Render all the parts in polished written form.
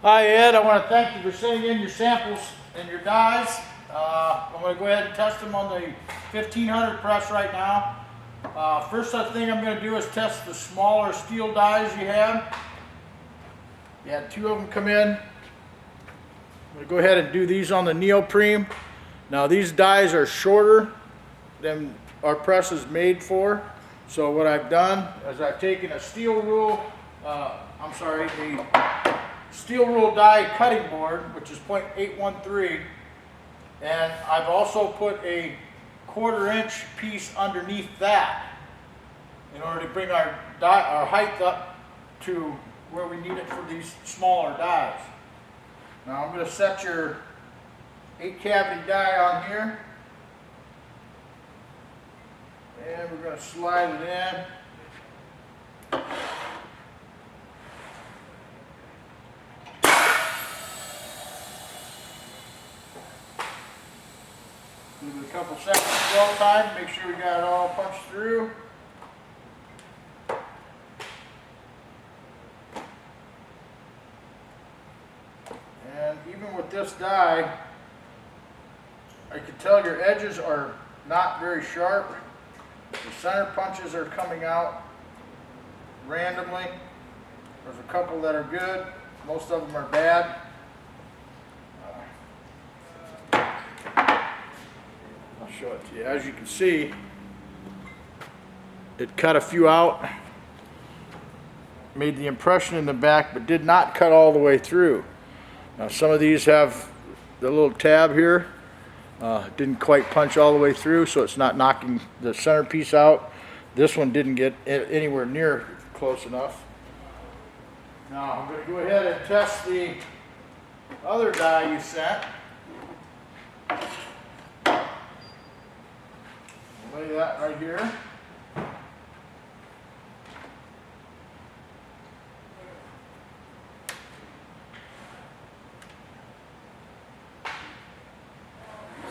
Hi Ed, I want to thank you for sending in your samples and your dies. I'm going to go ahead and test them on the 1500 press right now. First thing I'm going to do is test the smaller steel dies you have. You had two of them come in. I'm going to go ahead and do these on the neoprene. Now these dies are shorter than our press is made for. So what I've done is I've taken a steel rule, a steel rule die cutting board, which is 0.813, and I've also put a 1/4 inch piece underneath that in order to bring our height up to where we need it for these smaller dies. Now I'm going to set your 8 cavity die on here, and we're going to slide it in. Give it a couple seconds dwell time, make sure we got it all punched through. And even with this die, I can tell your edges are not very sharp. The center punches are coming out randomly. There's a couple that are good, most of them are bad. I'll show it to you. As you can see, it cut a few out, made the impression in the back, but did not cut all the way through. Now some of these have the little tab here. Didn't quite punch all the way through, so it's not knocking the centerpiece out. This one didn't get anywhere near close enough. Now I'm going to go ahead and test the other die you sent. Lay that right here.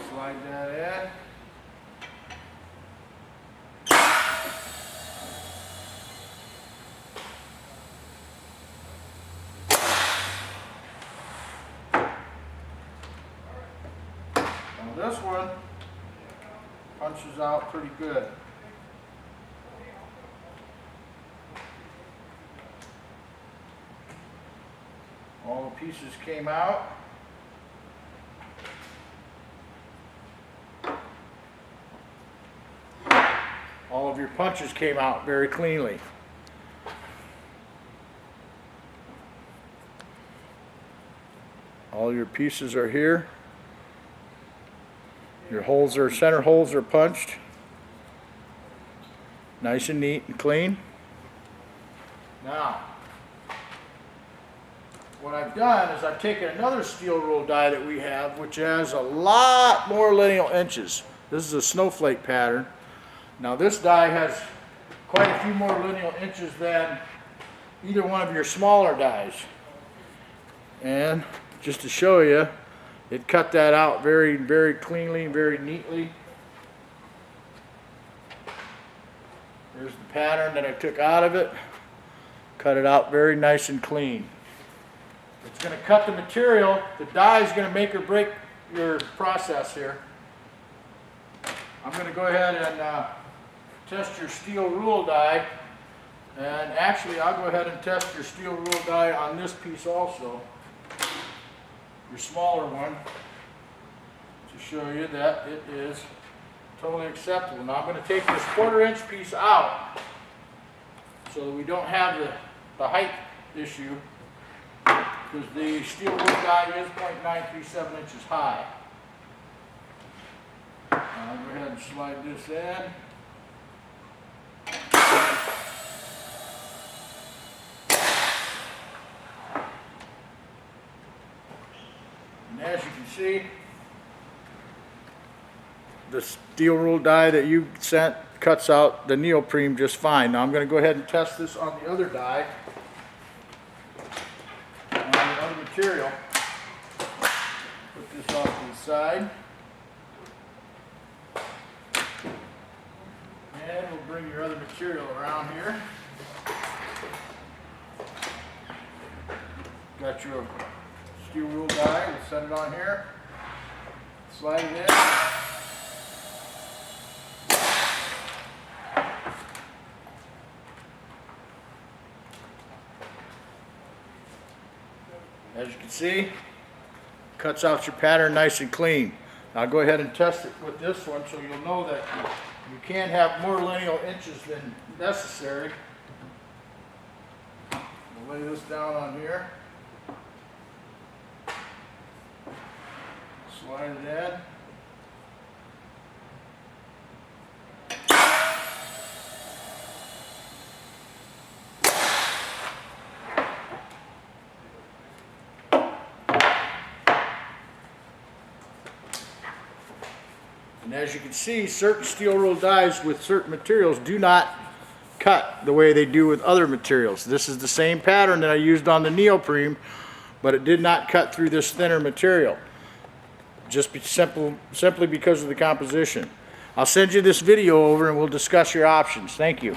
Slide that in. Now this one punches out pretty good. All the pieces came out. All of your punches came out very cleanly. All your pieces are here. Your holes are, center holes are punched. Nice and neat and clean. Now, what I've done is I've taken another steel rule die that we have, which has a lot more lineal inches. This is a Snowflake pattern. Now this die has quite a few more lineal inches than either one of your smaller dies. And just to show you, it cut that out very, very cleanly and very neatly. There's the pattern that I took out of it. Cut it out very nice and clean. It's going to cut the material. The die is going to make or break your process here. I'm going to go ahead and test your steel rule die. And actually, I'll go ahead and test your steel rule die on this piece also. Your smaller one, to show you that it is totally acceptable. Now I'm going to take this 1/4 inch piece out so that we don't have the height issue, because the steel rule die is 0.937 inches high. Now I'll go ahead and slide this in. And as you can see, the steel rule die that you sent cuts out the neoprene just fine. Now I'm going to go ahead and test this on the other die, on the other material. Put this off to the side. And we'll bring your other material around here. Got your steel rule die. We'll set it on here. Slide it in. As you can see, cuts out your pattern nice and clean. Now I'll go ahead and test it with this one so you'll know that you can have more lineal inches than necessary. We'll lay this down on here. Slide it in. And as you can see, certain steel rule dies with certain materials do not cut the way they do with other materials. This is the same pattern that I used on the neoprene, but it did not cut through this thinner material. Simply because of the composition. I'll send you this video over and we'll discuss your options. Thank you.